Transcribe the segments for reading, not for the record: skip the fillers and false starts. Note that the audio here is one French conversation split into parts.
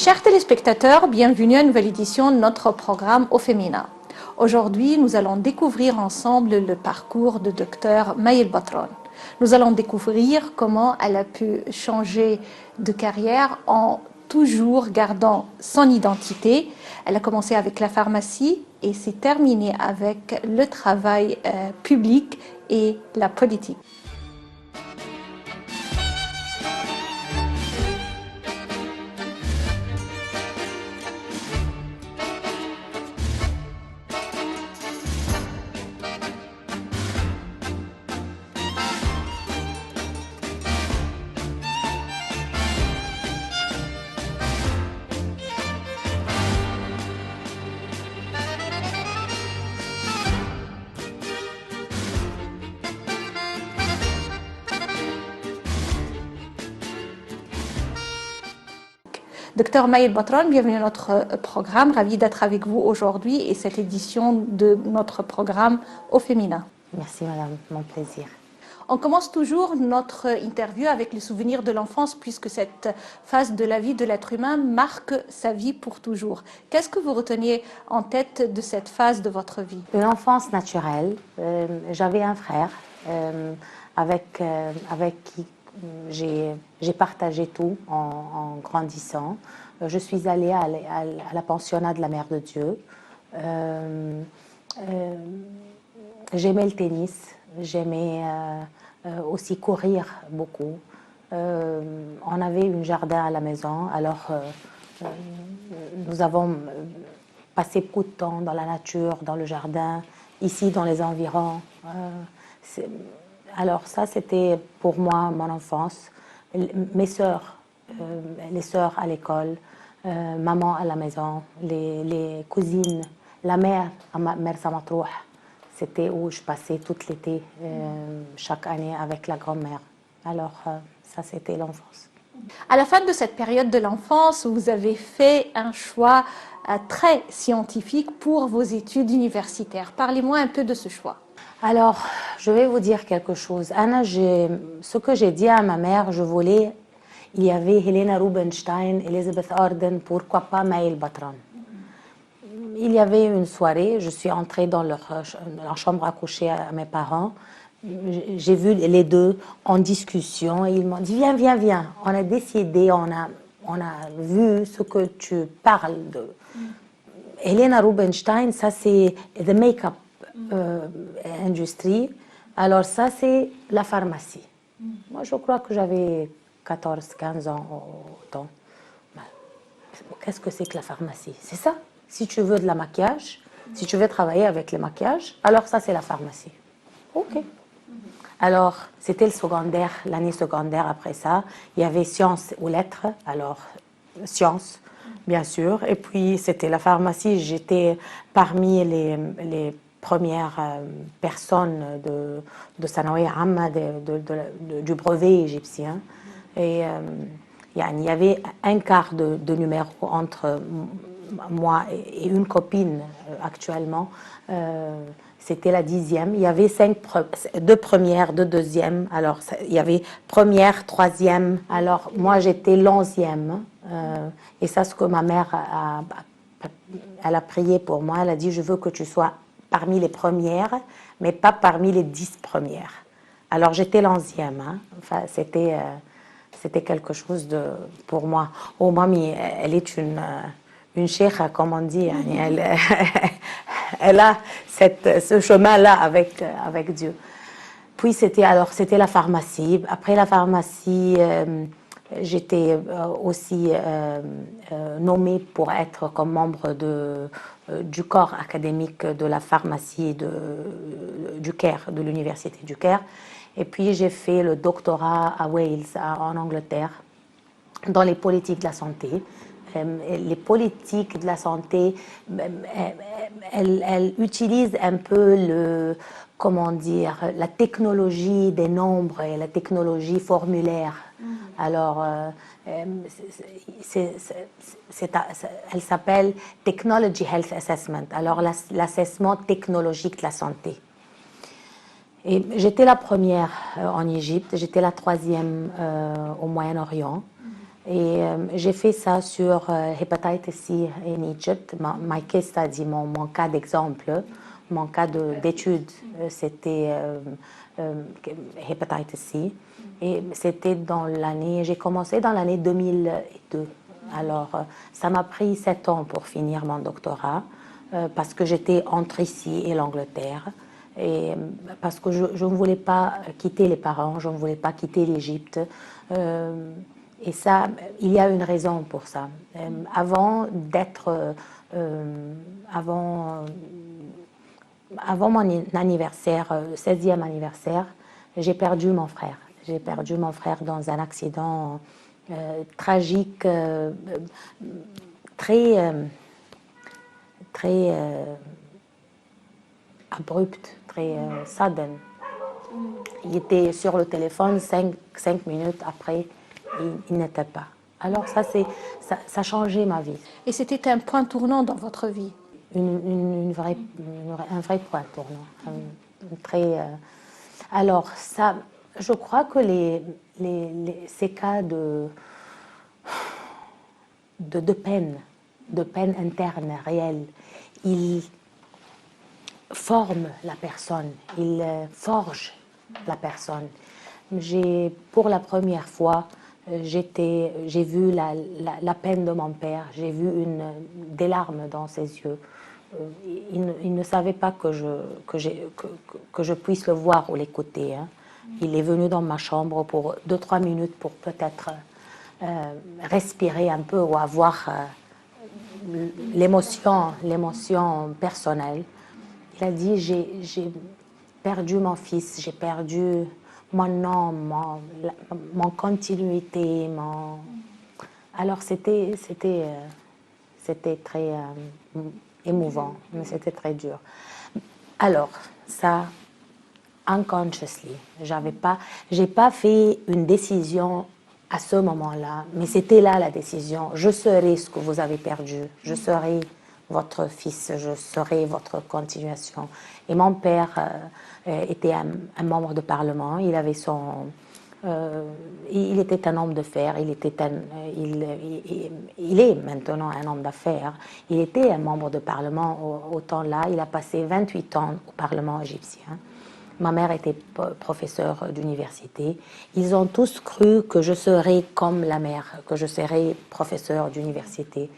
Chers téléspectateurs, bienvenue à une nouvelle édition de notre programme Au Féminin. Aujourd'hui, nous allons découvrir ensemble le parcours de Dr May El-Batran. Nous allons découvrir comment elle a pu changer de carrière en toujours gardant son identité. Elle a commencé avec la pharmacie et s'est terminée avec le travail public et la politique. Docteur May El-Batran, bienvenue à notre programme. Ravi d'être avec vous aujourd'hui et cette édition de notre programme Au Féminin. Merci madame, mon plaisir. On commence toujours notre interview avec les souvenirs de l'enfance puisque cette phase de la vie de l'être humain marque sa vie pour toujours. Qu'est-ce que vous reteniez en tête de cette phase de votre vie? Une enfance naturelle. J'avais un frère avec qui j'ai partagé tout en grandissant. Je suis allée à la pensionnat de la Mère de Dieu. J'aimais le tennis, j'aimais aussi courir beaucoup. On avait un jardin à la maison, alors nous avons passé beaucoup de temps dans la nature, dans le jardin, ici dans les environs. Alors ça, c'était pour moi mon enfance. Mes sœurs, les sœurs à l'école, maman à la maison, les cousines, la mère à Mère Samatrouh. C'était où je passais tout l'été, chaque année avec la grand-mère. Alors ça, c'était l'enfance. À la fin de cette période de l'enfance, vous avez fait un choix très scientifique pour vos études universitaires. Parlez-moi un peu de ce choix. Alors, je vais vous dire quelque chose. Anna, ce que j'ai dit à ma mère, je voulais, il y avait Helena Rubinstein, Elizabeth Arden, pourquoi pas May El-Batran. Il y avait une soirée, je suis entrée dans leur chambre à coucher à mes parents. J'ai vu les deux en discussion et ils m'ont dit viens, viens, viens. On a décidé, on a vu ce que tu parles de. Helena Rubinstein, ça c'est the make-up industrie. Alors ça c'est la pharmacie. Moi je crois que j'avais 14-15 ans au temps. Qu'est-ce que c'est que la pharmacie? C'est ça. Si tu veux de la maquillage, si tu veux travailler avec le maquillage, alors ça c'est la pharmacie. Ok. Alors c'était le secondaire, l'année secondaire après ça. Il y avait sciences ou lettres, alors sciences bien sûr. Et puis c'était la pharmacie, j'étais parmi les premières personnes de Sanawiya Amma, du brevet égyptien. Et il y avait un quart de numéro entre moi et une copine actuellement. C'était la 10e. Il y avait deux premières, deux deuxièmes. Alors, il y avait première, troisième. Alors, moi, j'étais l'11e. Et ça, ce que ma mère elle a prié pour moi. Elle a dit, je veux que tu sois parmi les premières, mais pas parmi les 10 premières. Alors, j'étais l'11e. Hein. Enfin, c'était quelque chose pour moi. Oh, mamie, elle est une cheikha, comme on dit. Elle a ce chemin-là avec Dieu. Puis c'était la pharmacie. Après la pharmacie, j'étais aussi nommée pour être comme membre du corps académique de la pharmacie du Caire, de l'université du Caire. Et puis j'ai fait le doctorat à Wales, en Angleterre, dans les politiques de la santé. Les politiques de la santé, elles utilisent un peu la technologie des nombres et la technologie formulaire. Alors, elle s'appelle Technology Health Assessment, alors l'assessment technologique de la santé. Et j'étais la première en Égypte, j'étais la troisième au Moyen-Orient. Et j'ai fait ça sur hepatitis C in Egypt. My case study, mon cas d'exemple, mon cas d'étude, c'était hepatitis C. Et c'était dans l'année, j'ai commencé dans l'année 2002. Alors, ça m'a pris 7 ans pour finir mon doctorat, parce que j'étais entre ici et l'Angleterre. Et parce que je ne voulais pas quitter les parents, je ne voulais pas quitter l'Égypte. Et ça, il y a une raison pour ça. Avant d'être, avant mon anniversaire, 16e anniversaire, j'ai perdu mon frère. J'ai perdu mon frère dans un accident tragique, très, très abrupt, très sudden. Il était sur le téléphone 5 minutes après, il n'était pas. Alors ça a changé ma vie. Et c'était un point tournant dans votre vie? Un vrai point tournant. Alors ça, je crois que ces cas de peine interne réelle, ils forment la personne, ils forgent la personne. Pour la première fois, j'ai vu la peine de mon père, j'ai vu des larmes dans ses yeux. Il ne savait pas que je puisse le voir ou l'écouter. Hein. Il est venu dans ma chambre pour 2-3 minutes pour peut-être respirer un peu ou avoir l'émotion personnelle. Il a dit, j'ai perdu mon fils, j'ai perdu mon nom, mon continuité. Alors c'était très émouvant, mais c'était très dur. Alors, ça, unconsciously, j'ai pas fait une décision à ce moment-là, mais c'était là la décision. Je serai ce que vous avez perdu, je serai votre fils, je serai votre continuation. Et mon père était un membre de parlement, il avait il était un homme de fer, il est maintenant un homme d'affaires. Il était un membre de parlement au temps-là, il a passé 28 ans au parlement égyptien. Ma mère était professeure d'université. Ils ont tous cru que je serais comme la mère, que je serais professeure d'université.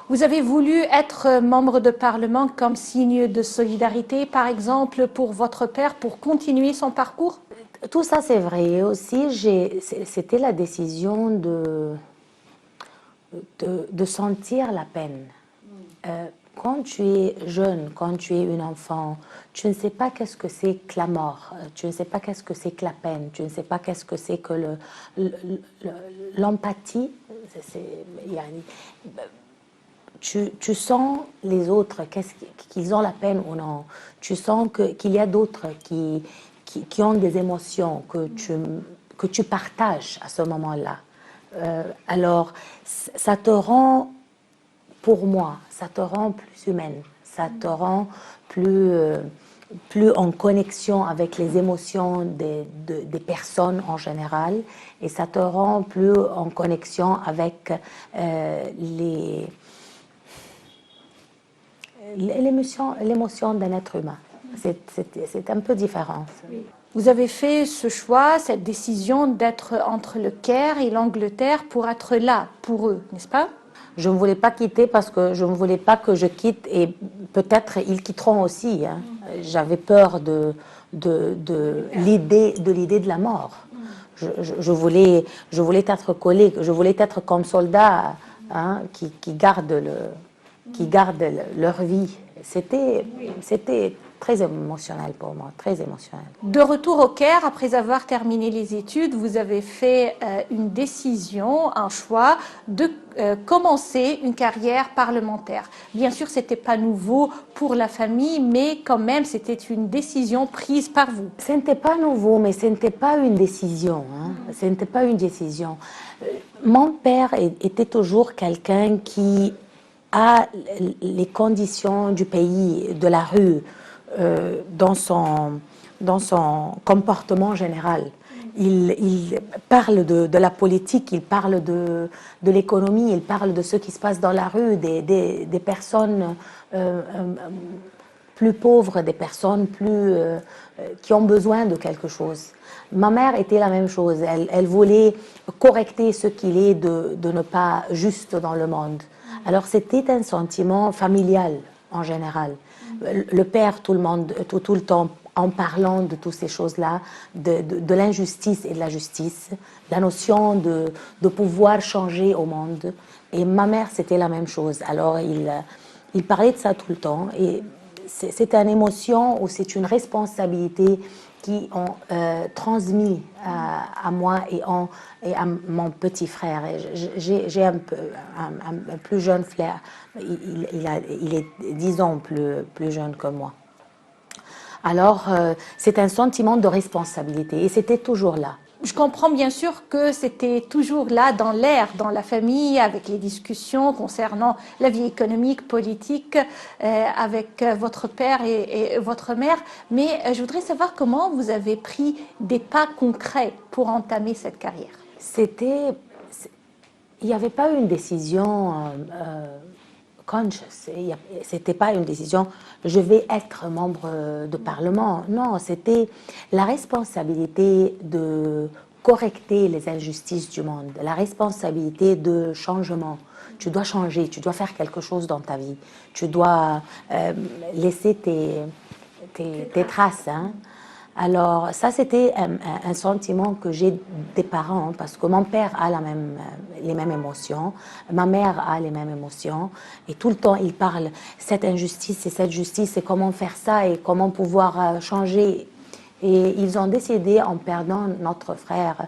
Vous avez voulu être membre de parlement comme signe de solidarité, par exemple, pour votre père, pour continuer son parcours? Tout ça, c'est vrai. Aussi, c'était la décision de sentir la peine. Quand tu es jeune, quand tu es une enfant, tu ne sais pas qu'est-ce que c'est que la mort, tu ne sais pas qu'est-ce que c'est que la peine, tu ne sais pas qu'est-ce que c'est que l'empathie. Tu sens les autres, qu'ils ont la peine ou non. Tu sens qu'il y a d'autres qui ont des émotions que tu partages à ce moment-là. Alors, ça te rend, pour moi, ça te rend plus humaine, ça te rend plus en connexion avec les émotions des personnes en général, et ça te rend plus en connexion avec l'émotion d'un être humain. C'est un peu différent. Vous avez fait ce choix, cette décision d'être entre le Caire et l'Angleterre pour être là, pour eux, n'est-ce pas? Je ne voulais pas quitter parce que je ne voulais pas que je quitte, et peut-être ils quitteront aussi. Hein. J'avais peur de l'idée de la mort. Je voulais être collé, je voulais être comme soldat, hein, qui gardent leur vie. C'était très émotionnel pour moi, très émotionnel. De retour au Caire, après avoir terminé les études, vous avez fait une décision, un choix de commencer une carrière parlementaire. Bien sûr, ce n'était pas nouveau pour la famille, mais quand même, c'était une décision prise par vous. Ce n'était pas nouveau, mais ce n'était pas une décision. Hein. Ce n'était pas une décision. Mon père était toujours quelqu'un qui a les conditions du pays, de la rue, dans son comportement général. Il parle de la politique, il parle de l'économie, il parle de ce qui se passe dans la rue, des personnes plus pauvres, des personnes qui ont besoin de quelque chose. Ma mère était la même chose. Elle voulait correcter ce qu'il est de ne pas juste dans le monde. Alors c'était un sentiment familial en général. Le père, tout le temps, en parlant de toutes ces choses-là, de l'injustice et de la justice, la notion de pouvoir changer au monde. Et ma mère, c'était la même chose. Alors il parlait de ça tout le temps. Et c'est une émotion ou c'est une responsabilité qui ont transmis à moi et à mon petit frère. J'ai un plus jeune frère, il est 10 ans plus jeune que moi. Alors, c'est un sentiment de responsabilité et c'était toujours là. Je comprends bien sûr que c'était toujours là dans l'air, dans la famille, avec les discussions concernant la vie économique, politique, avec votre père et votre mère. Mais je voudrais savoir comment vous avez pris des pas concrets pour entamer cette carrière. Il n'y avait pas une décision conscious. C'était pas une décision, je vais être membre de parlement. Non, c'était la responsabilité de correcter les injustices du monde, la responsabilité de changement. Tu dois changer, tu dois faire quelque chose dans ta vie. Tu dois laisser tes traces. Hein. Alors, ça, c'était un sentiment que j'ai des parents, parce que mon père a les mêmes émotions, ma mère a les mêmes émotions, et tout le temps, ils parlent cette injustice et cette justice, et comment faire ça, et comment pouvoir changer. Et ils ont décidé, en perdant notre frère,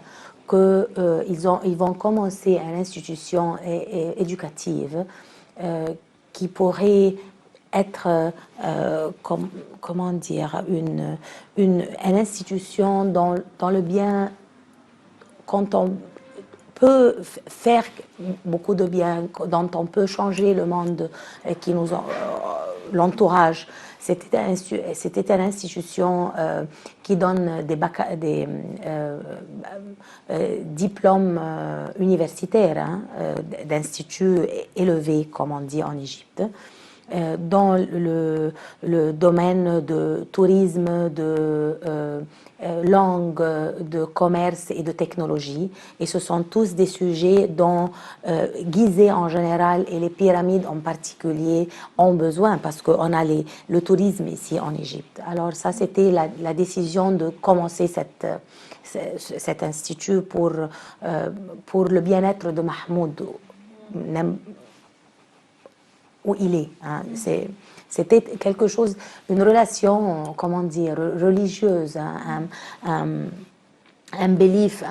qu'ils vont commencer une institution éducative qui pourrait être, comment dire, une institution dans le bien, quand on peut faire beaucoup de bien, dont on peut changer le monde qui nous l'entourage. C'était une institution qui donne des diplômes universitaires, hein, d'instituts élevés, comme on dit en Égypte. Dans le domaine de tourisme, de langue, de commerce et de technologie. Et ce sont tous des sujets dont Gizeh en général et les pyramides en particulier ont besoin parce qu'on a le tourisme ici en Égypte. Alors ça, c'était la décision de commencer cet institut pour le bien-être de Mahmoud, où il est. Hein. C'était quelque chose, une relation, comment dire, religieuse, un belief,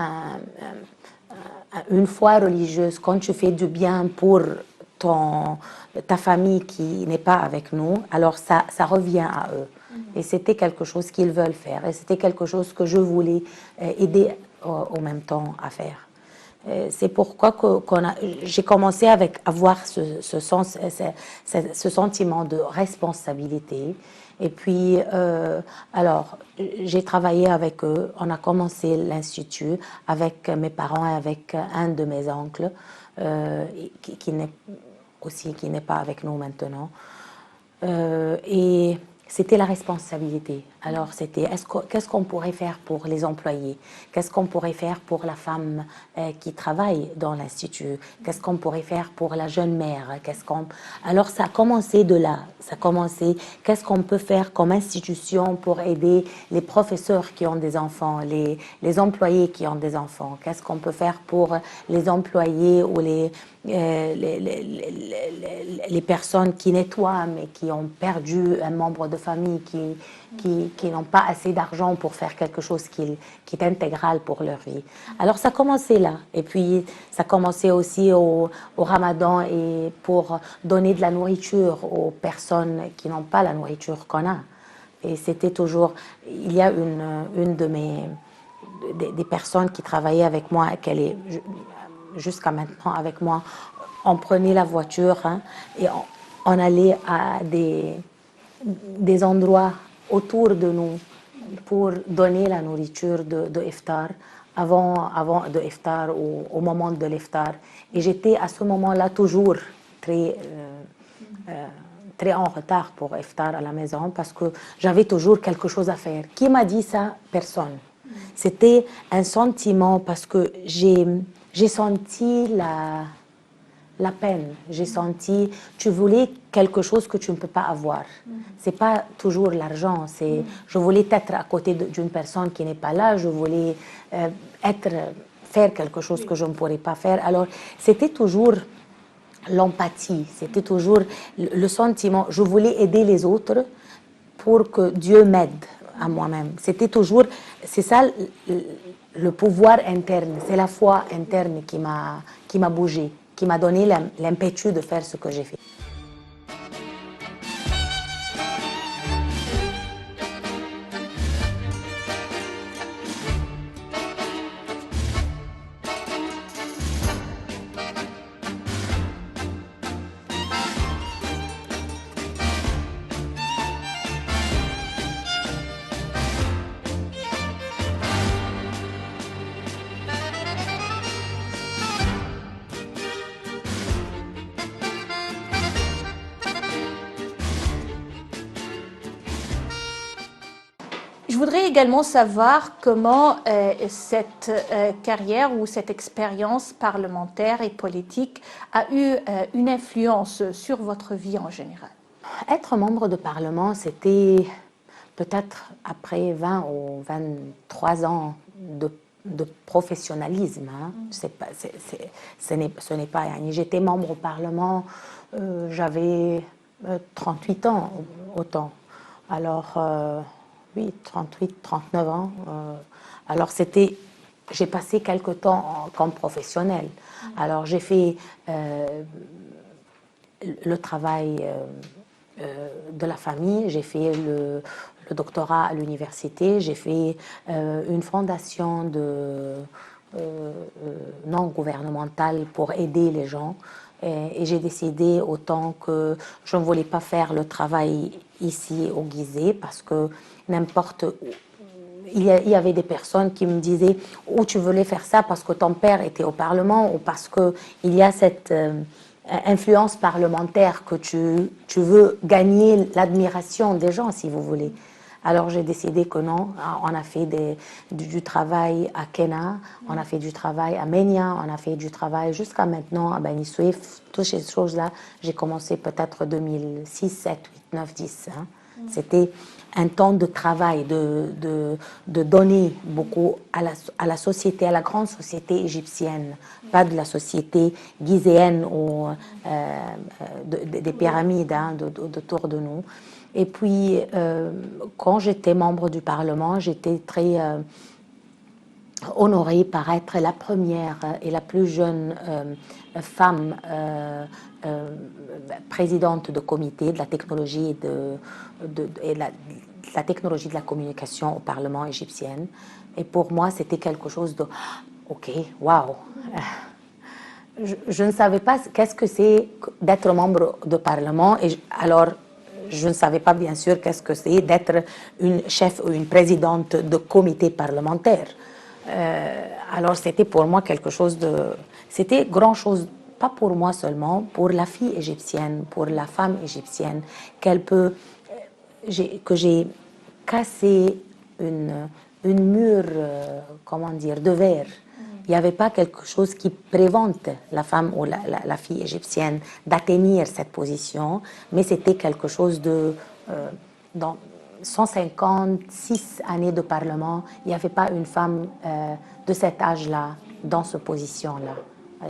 une foi religieuse. Quand tu fais du bien pour ta famille qui n'est pas avec nous, alors ça revient à eux. Et c'était quelque chose qu'ils veulent faire. Et c'était quelque chose que je voulais aider au même temps à faire. C'est pourquoi j'ai commencé à avoir ce sentiment de responsabilité. Et puis, alors, j'ai travaillé avec eux. On a commencé l'institut avec mes parents et avec un de mes oncles, qui n'est pas avec nous maintenant. Et c'était la responsabilité. Alors, c'était qu'est-ce qu'on pourrait faire pour les employés? Qu'est-ce qu'on pourrait faire pour la femme qui travaille dans l'institut? Qu'est-ce qu'on pourrait faire pour la jeune mère? Alors, ça a commencé de là. Ça a commencé, qu'est-ce qu'on peut faire comme institution pour aider les professeurs qui ont des enfants, les employés qui ont des enfants? Qu'est-ce qu'on peut faire pour les employés ou les personnes qui nettoient mais qui ont perdu un membre de famille, qui n'ont pas assez d'argent pour faire quelque chose qui est intégral pour leur vie. Alors ça a commencé là. Et puis ça a commencé aussi au Ramadan et pour donner de la nourriture aux personnes qui n'ont pas la nourriture qu'on a. Et c'était toujours, il y a une de des personnes qui travaillait avec moi, qu'elle est jusqu'à maintenant avec moi. On prenait la voiture et on allait à des endroits autour de nous pour donner la nourriture de iftar avant de iftar ou au moment de l'iftar. Et j'étais à ce moment-là toujours très en retard pour iftar à la maison parce que j'avais toujours quelque chose à faire. Qui m'a dit ça? Personne. C'était un sentiment parce que j'ai senti la peine. J'ai senti, tu voulais quelque chose que tu ne peux pas avoir. C'est pas toujours l'argent. Je voulais être à côté d'une personne qui n'est pas là. Je voulais faire quelque chose que je ne pourrais pas faire. Alors, c'était toujours l'empathie. C'était toujours le sentiment. Je voulais aider les autres pour que Dieu m'aide à moi-même. C'est ça le pouvoir interne. C'est la foi interne qui m'a bougé, qui m'a donné l'impétu de faire ce que j'ai fait. Je voudrais également savoir comment cette carrière ou cette expérience parlementaire et politique a eu une influence sur votre vie en général. Être membre de Parlement, c'était peut-être après 20 ou 23 ans de professionnalisme. Ce n'est pas. J'étais membre au Parlement, j'avais 38 ans autant. Alors, oui, 38, 39 ans. Alors, j'ai passé quelque temps comme professionnel. Alors, j'ai fait le travail de la famille, j'ai fait le doctorat à l'université, j'ai fait une fondation non gouvernementale pour aider les gens. Et j'ai décidé autant que je ne voulais pas faire le travail ici au Gizeh parce que il y avait des personnes qui me disaient ou tu voulais faire ça parce que ton père était au Parlement ou parce qu'il y a cette influence parlementaire que tu veux gagner l'admiration des gens, si vous voulez. Alors j'ai décidé que non, on a fait du travail à Kena, on a fait du travail à Menia, on a fait du travail jusqu'à maintenant à Beni Suef. Toutes ces choses-là, j'ai commencé peut-être 2006, 7, 8, 9, 10. C'était un temps de travail, de donner beaucoup à la société, à la grande société égyptienne, pas de la société gizéenne ou des pyramides autour de nous. Et puis, quand j'étais membre du Parlement, j'étais très honorée par être la première et la plus jeune femme présidente de comité de la technologie et la technologie de la communication au Parlement égyptien. Et pour moi, c'était quelque chose de OK, waouh. Je ne savais pas qu'est-ce que c'est d'être membre de Parlement. Et alors, je ne savais pas bien sûr qu'est-ce que c'est d'être une chef ou une présidente de comité parlementaire. Alors c'était pour moi quelque chose c'était grand chose, pas pour moi seulement, pour la fille égyptienne, pour la femme égyptienne, que j'ai casser une mur, comment dire, de verre. Il n'y avait pas quelque chose qui prévente la femme ou la fille égyptienne d'atteindre cette position, mais c'était quelque chose de... dans 156 années de parlement, il n'y avait pas une femme de cet âge-là dans cette position-là.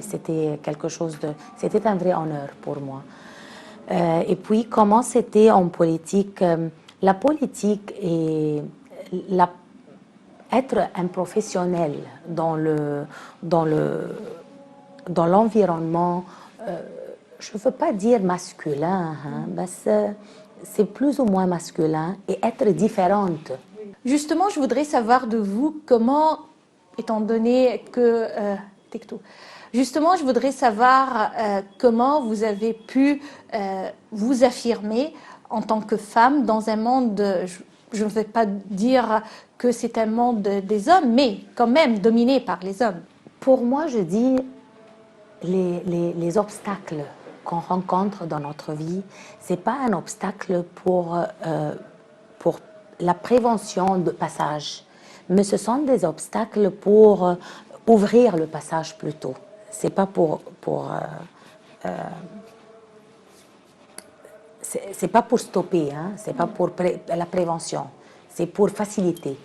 C'était quelque chose de... C'était un vrai honneur pour moi. Et puis, comment c'était en politique? La politique et être un professionnel dans l'environnement, je ne veux pas dire masculin, c'est plus ou moins masculin et être différente. Justement, je voudrais savoir de vous comment, étant donné que... Justement, je voudrais savoir comment vous avez pu vous affirmer en tant que femme dans un monde, je ne vais pas dire que c'est un monde des hommes, mais quand même dominé par les hommes. Pour moi, je dis les obstacles qu'on rencontre dans notre vie, ce n'est pas un obstacle pour la prévention de passage, mais ce sont des obstacles pour ouvrir le passage plutôt. C'est pas c'est pas pour stopper, hein, c'est pas pour la prévention, c'est pour faciliter.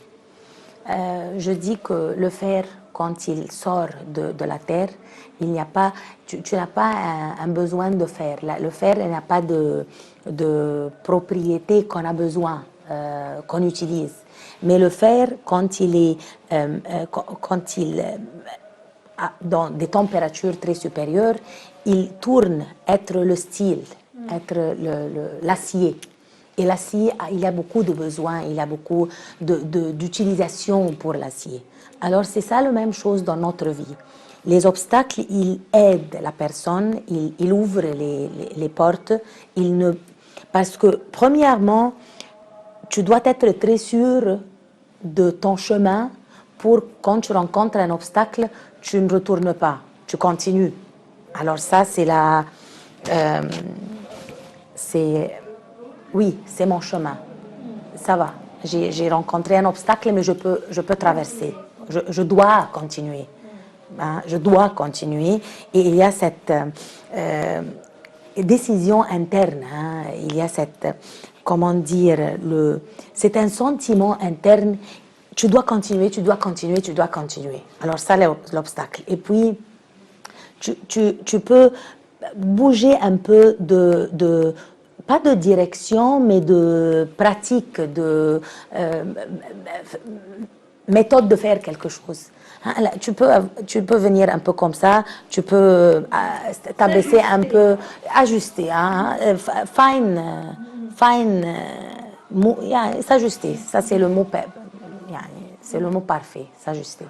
Je dis que le fer, quand il sort de la terre, il n'y a pas, tu n'as pas un besoin de fer. Le fer n'a pas de propriété qu'on a besoin, qu'on utilise. Mais le fer, quand il est dans des températures très supérieures, il tourne être le style, être l'acier. Et l'acier, il y a beaucoup de besoins, il y a beaucoup d'utilisation pour l'acier. Alors c'est ça la même chose dans notre vie. Les obstacles, ils aident la personne, ils ouvrent les portes. Parce que premièrement, tu dois être très sûr de ton chemin pour quand tu rencontres un obstacle, tu ne retournes pas, tu continues. Alors ça, oui, c'est mon chemin. Ça va. J'ai rencontré un obstacle, mais je peux traverser. Je dois continuer. Hein, je dois continuer. Et il y a cette décision interne. Hein, il y a cette, comment dire, c'est un sentiment interne. Tu dois continuer, tu dois continuer, tu dois continuer. Alors ça, l'obstacle. Et puis, tu peux bouger un peu pas de direction, mais de pratique, de méthode de faire quelque chose. Hein, là, tu peux venir un peu comme ça, tu peux t'abaisser un peu, ajuster, hein, s'ajuster. Ça, c'est le mot c'est le mot parfait, s'ajuster.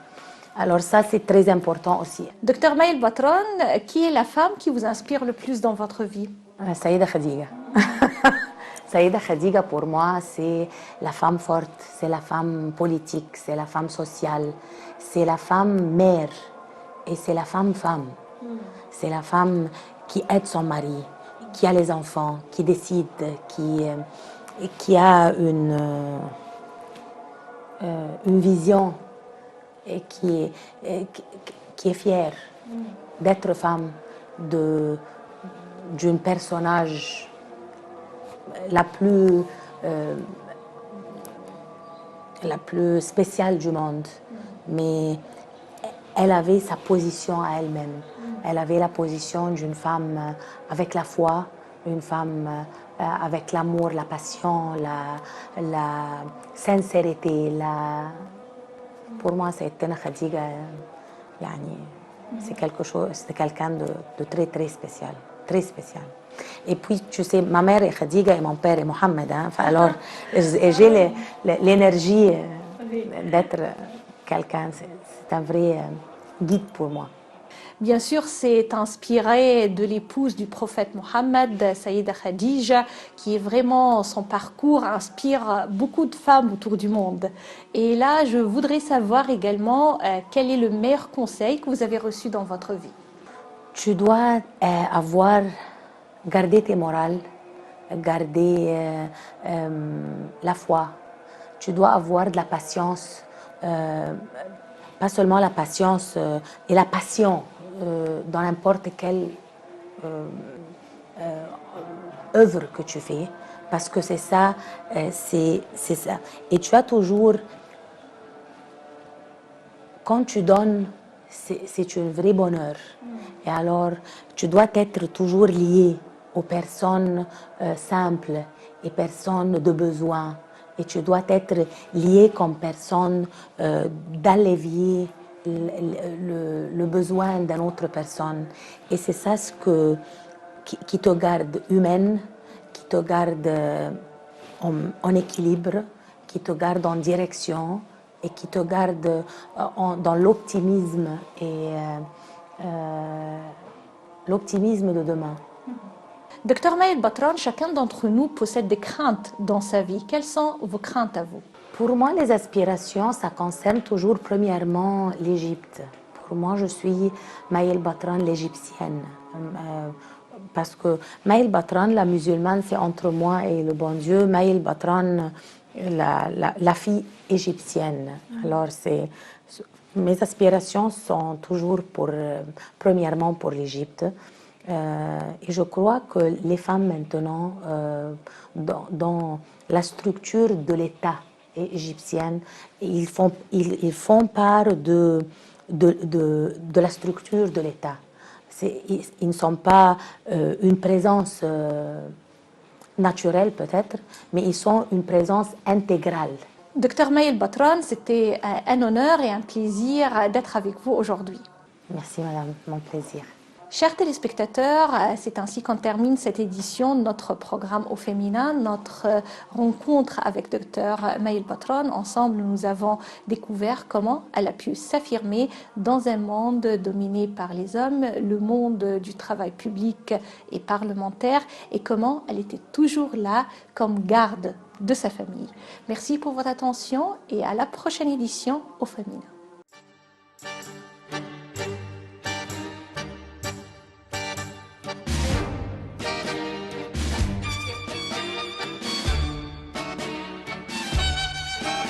Alors ça, c'est très important aussi. Docteur Maïl Batron, qui est la femme qui vous inspire le plus dans votre vie? Saïda Khadija. Saïda Khadija, pour moi, c'est la femme forte, c'est la femme politique, c'est la femme sociale, c'est la femme mère et c'est la femme-femme. C'est la femme qui aide son mari, qui a les enfants, qui décide, qui a une vision et qui est fière d'être femme d'une personnage la plus spéciale du monde. Mais elle avait sa position à elle-même. Elle avait la position d'une femme avec la foi, une femme avec l'amour, la passion, la sincérité. Pour moi, c'est Tena Khadija. C'est quelqu'un de très, très spécial. Très spécial. Et puis, tu sais, ma mère est Khadija et mon père est Mohamed. Hein, alors, j'ai l'énergie d'être quelqu'un. C'est un vrai guide pour moi. Bien sûr, c'est inspiré de l'épouse du prophète Mohammed, Saïda Khadija, qui est vraiment, son parcours inspire beaucoup de femmes autour du monde. Et là, je voudrais savoir également quel est le meilleur conseil que vous avez reçu dans votre vie. Tu dois garder tes morales, garder la foi. tu dois avoir de la patience, pas seulement la patience et la passion dans n'importe quelle œuvre que tu fais, parce que c'est ça, c'est ça. Et tu as toujours, quand tu donnes, c'est un vrai bonheur. Et alors, tu dois être toujours lié aux personnes simples et personnes de besoin. Et tu dois être lié comme personne d'allévier le besoin d'une autre personne. Et c'est ça qui te garde humaine, qui te garde en équilibre, qui te garde en direction et qui te garde dans l'optimisme et l'optimisme de demain. Docteur Maël Batran, chacun d'entre nous possède des craintes dans sa vie. Quelles sont vos craintes à vous? Pour moi, les aspirations, ça concerne toujours premièrement l'Égypte. Pour moi, je suis Maël Batran, l'égyptienne. Parce que Maël Batran, la musulmane, c'est entre moi et le bon Dieu. Maël Batran, la fille égyptienne. Alors, mes aspirations sont toujours premièrement pour l'Égypte. Et je crois que les femmes maintenant, dans la structure de l'État égyptienne, ils font part de la structure de l'État. Ils ne sont pas une présence naturelle peut-être, mais ils sont une présence intégrale. Docteur Maël Batran, c'était un honneur et un plaisir d'être avec vous aujourd'hui. Merci madame, mon plaisir. Chers téléspectateurs, c'est ainsi qu'on termine cette édition de notre programme Au Féminin, notre rencontre avec Dr Maël Batran. Ensemble, nous avons découvert comment elle a pu s'affirmer dans un monde dominé par les hommes, le monde du travail public et parlementaire, et comment elle était toujours là comme garde de sa famille. Merci pour votre attention et à la prochaine édition Au Féminin.